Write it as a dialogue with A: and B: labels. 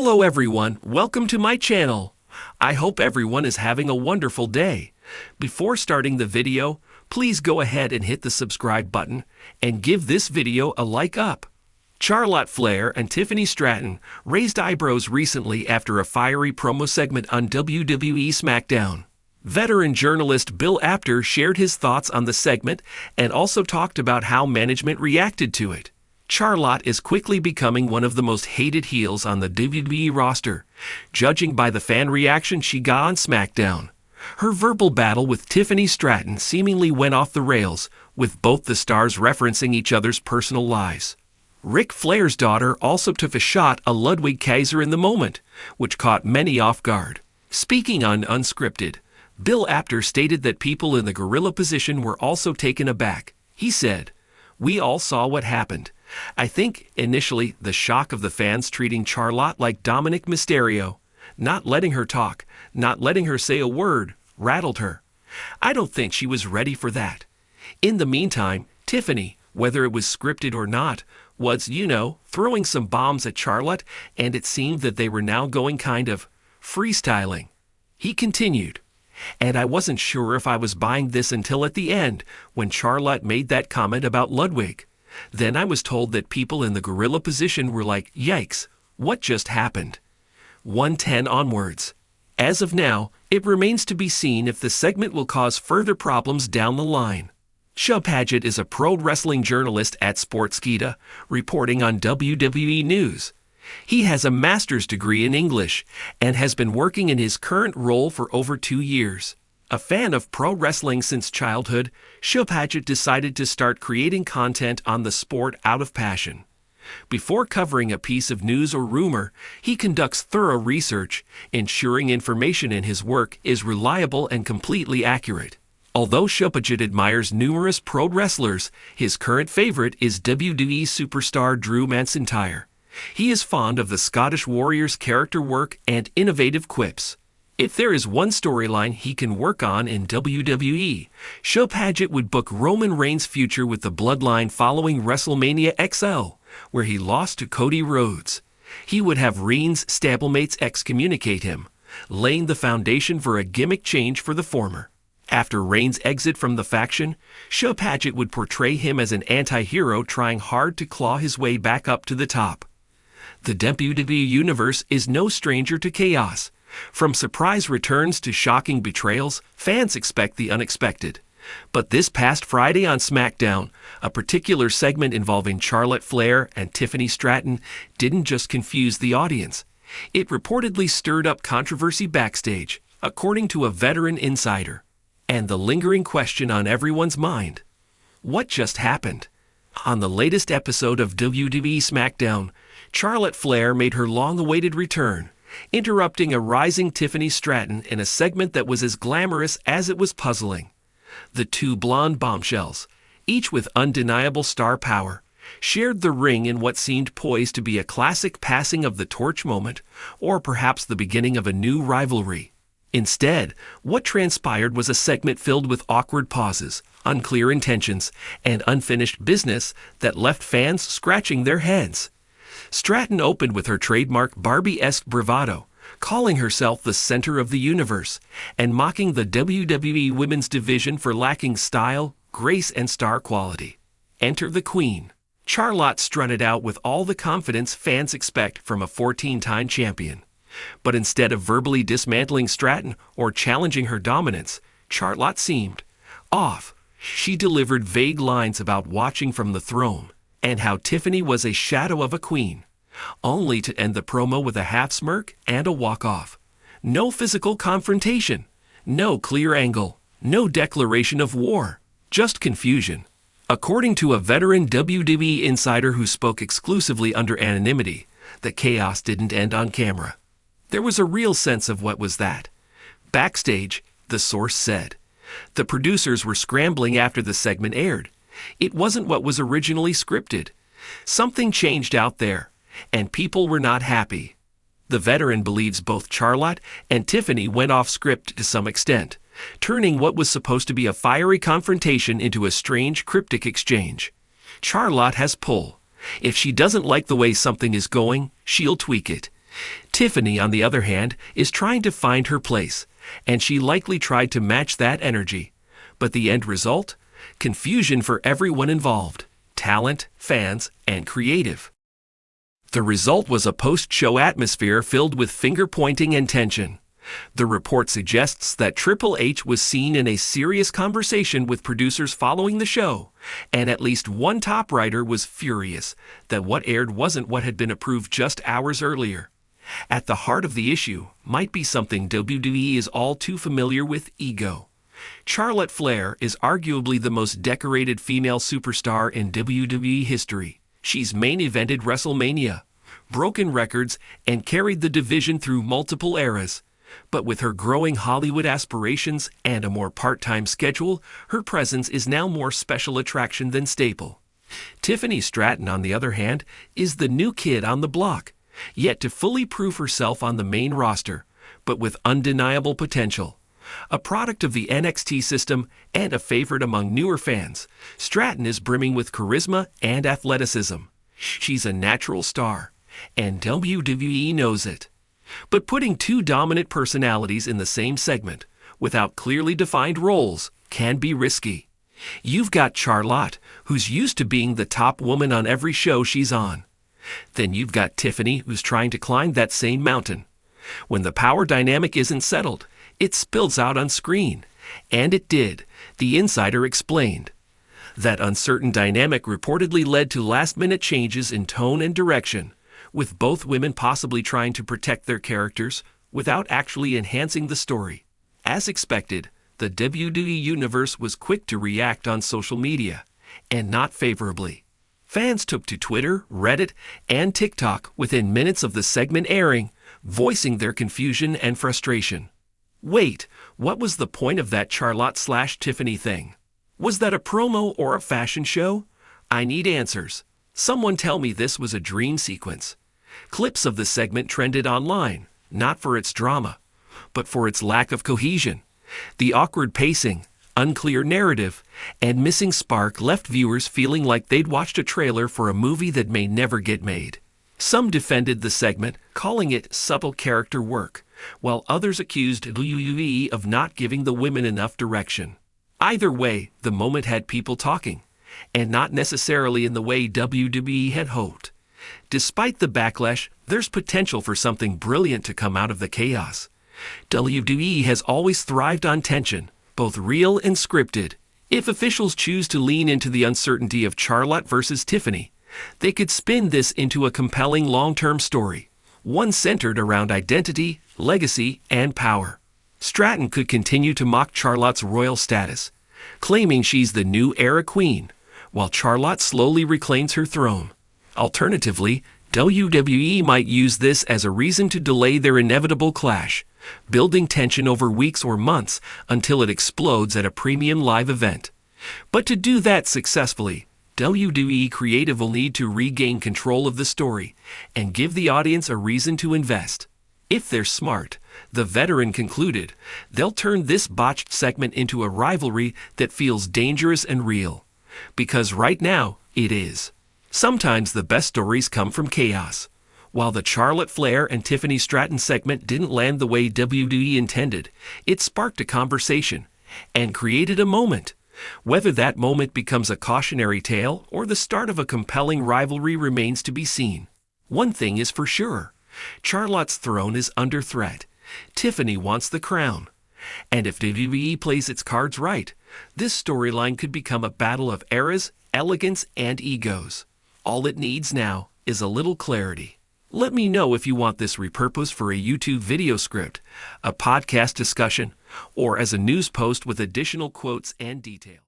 A: Hello everyone, welcome to my channel. I hope everyone is having a wonderful day. Before starting the video, please go ahead and hit the subscribe button and give this video a like up. Charlotte Flair and Tiffany Stratton raised eyebrows recently after a fiery promo segment on WWE SmackDown. Veteran journalist Bill Apter shared his thoughts on the segment and also talked about how management reacted to it. Charlotte is quickly becoming one of the most hated heels on the WWE roster, judging by the fan reaction she got on SmackDown. Her verbal battle with Tiffany Stratton seemingly went off the rails, with both the stars referencing each other's personal lives. Ric Flair's daughter also took a shot at Ludwig Kaiser in the moment, which caught many off guard. Speaking on Unscripted, Bill Apter stated that people in the gorilla position were also taken aback. He said, "We all saw what happened. I think, initially, the shock of the fans treating Charlotte like Dominic Mysterio, not letting her talk, not letting her say a word, rattled her. I don't think she was ready for that. In the meantime, Tiffany, whether it was scripted or not, was, throwing some bombs at Charlotte, and it seemed that they were now going kind of freestyling." He continued, "And I wasn't sure if I was buying this until at the end, when Charlotte made that comment about Ludwig. Then I was told that people in the gorilla position were like, yikes, what just happened?" 110 onwards. As of now, it remains to be seen if the segment will cause further problems down the line. Shub Paget is a pro wrestling journalist at Sportskeeda, reporting on WWE News. He has a master's degree in English and has been working in his current role for over 2 years. A fan of pro wrestling since childhood, Shub Paget decided to start creating content on the sport out of passion. Before covering a piece of news or rumor, he conducts thorough research, ensuring information in his work is reliable and completely accurate. Although Shub Paget admires numerous pro wrestlers, his current favorite is WWE superstar Drew McIntyre. He is fond of the Scottish Warrior's character work and innovative quips. If there is one storyline he can work on in WWE, Shub Paget would book Roman Reigns' future with the Bloodline following WrestleMania XL, where he lost to Cody Rhodes. He would have Reigns' stablemates excommunicate him, laying the foundation for a gimmick change for the former. After Reigns' exit from the faction, Shub Paget would portray him as an anti-hero trying hard to claw his way back up to the top. The WWE Universe is no stranger to chaos. From surprise returns to shocking betrayals, fans expect the unexpected. But this past Friday on SmackDown, a particular segment involving Charlotte Flair and Tiffany Stratton didn't just confuse the audience. It reportedly stirred up controversy backstage, according to a veteran insider. And the lingering question on everyone's mind: what just happened? On the latest episode of WWE SmackDown, Charlotte Flair made her long-awaited return, interrupting a rising Tiffany Stratton in a segment that was as glamorous as it was puzzling. The two blonde bombshells, each with undeniable star power, shared the ring in what seemed poised to be a classic passing of the torch moment, or perhaps the beginning of a new rivalry. Instead, what transpired was a segment filled with awkward pauses, unclear intentions, and unfinished business that left fans scratching their heads. Stratton opened with her trademark Barbie-esque bravado, calling herself the center of the universe, and mocking the WWE Women's Division for lacking style, grace, and star quality. Enter the Queen. Charlotte strutted out with all the confidence fans expect from a 14-time champion. But instead of verbally dismantling Stratton or challenging her dominance, Charlotte seemed off. She delivered vague lines about watching from the throne, and how Tiffany was a shadow of a queen, only to end the promo with a half smirk and a walk-off. No physical confrontation, no clear angle, no declaration of war, just confusion. According to a veteran WWE insider who spoke exclusively under anonymity, the chaos didn't end on camera. There was a real sense of what was that. Backstage, the source said. The producers were scrambling after the segment aired. It wasn't what was originally scripted. Something changed out there, and people were not happy. The veteran believes both Charlotte and Tiffany went off script to some extent, turning what was supposed to be a fiery confrontation into a strange, cryptic exchange. Charlotte has pull. If she doesn't like the way something is going, she'll tweak it. Tiffany, on the other hand, is trying to find her place, and she likely tried to match that energy. But the end result? Confusion for everyone involved: talent, fans, and creative. The result was a post-show atmosphere filled with finger-pointing and tension. The report suggests that Triple H was seen in a serious conversation with producers following the show, and at least one top writer was furious that what aired wasn't what had been approved just hours earlier. At the heart of the issue might be something WWE is all too familiar with: ego. Charlotte Flair is arguably the most decorated female superstar in WWE history. She's main-evented WrestleMania, broken records, and carried the division through multiple eras. But with her growing Hollywood aspirations and a more part-time schedule, her presence is now more special attraction than staple. Tiffany Stratton, on the other hand, is the new kid on the block, yet to fully prove herself on the main roster, but with undeniable potential. A product of the NXT system and a favorite among newer fans, Stratton is brimming with charisma and athleticism. She's a natural star, and WWE knows it. But putting two dominant personalities in the same segment, without clearly defined roles, can be risky. You've got Charlotte, who's used to being the top woman on every show she's on. Then you've got Tiffany, who's trying to climb that same mountain. When the power dynamic isn't settled, it spills out on screen. And it did, the insider explained. That uncertain dynamic reportedly led to last-minute changes in tone and direction, with both women possibly trying to protect their characters without actually enhancing the story. As expected, the WWE Universe was quick to react on social media, and not favorably. Fans took to Twitter, Reddit, and TikTok within minutes of the segment airing, voicing their confusion and frustration. Wait, what was the point of that Charlotte/Tiffany thing? Was that a promo or a fashion show? I need answers. Someone tell me this was a dream sequence. Clips of the segment trended online, not for its drama, but for its lack of cohesion. The awkward pacing, unclear narrative, and missing spark left viewers feeling like they'd watched a trailer for a movie that may never get made. Some defended the segment, calling it subtle character work, while others accused WWE of not giving the women enough direction. Either way, the moment had people talking, and not necessarily in the way WWE had hoped. Despite the backlash, there's potential for something brilliant to come out of the chaos. WWE has always thrived on tension, both real and scripted. If officials choose to lean into the uncertainty of Charlotte versus Tiffany, they could spin this into a compelling long-term story, one centered around identity, legacy, and power. Stratton could continue to mock Charlotte's royal status, claiming she's the new era queen, while Charlotte slowly reclaims her throne. Alternatively, WWE might use this as a reason to delay their inevitable clash, building tension over weeks or months until it explodes at a premium live event. But to do that successfully, WWE Creative will need to regain control of the story and give the audience a reason to invest. If they're smart, the veteran concluded, they'll turn this botched segment into a rivalry that feels dangerous and real. Because right now, it is. Sometimes the best stories come from chaos. While the Charlotte Flair and Tiffany Stratton segment didn't land the way WWE intended, it sparked a conversation and created a moment. Whether that moment becomes a cautionary tale or the start of a compelling rivalry remains to be seen. One thing is for sure. Charlotte's throne is under threat. Tiffany wants the crown. And if WWE plays its cards right, this storyline could become a battle of eras, elegance, and egos. All it needs now is a little clarity. Let me know if you want this repurposed for a YouTube video script, a podcast discussion, or as a news post with additional quotes and detail.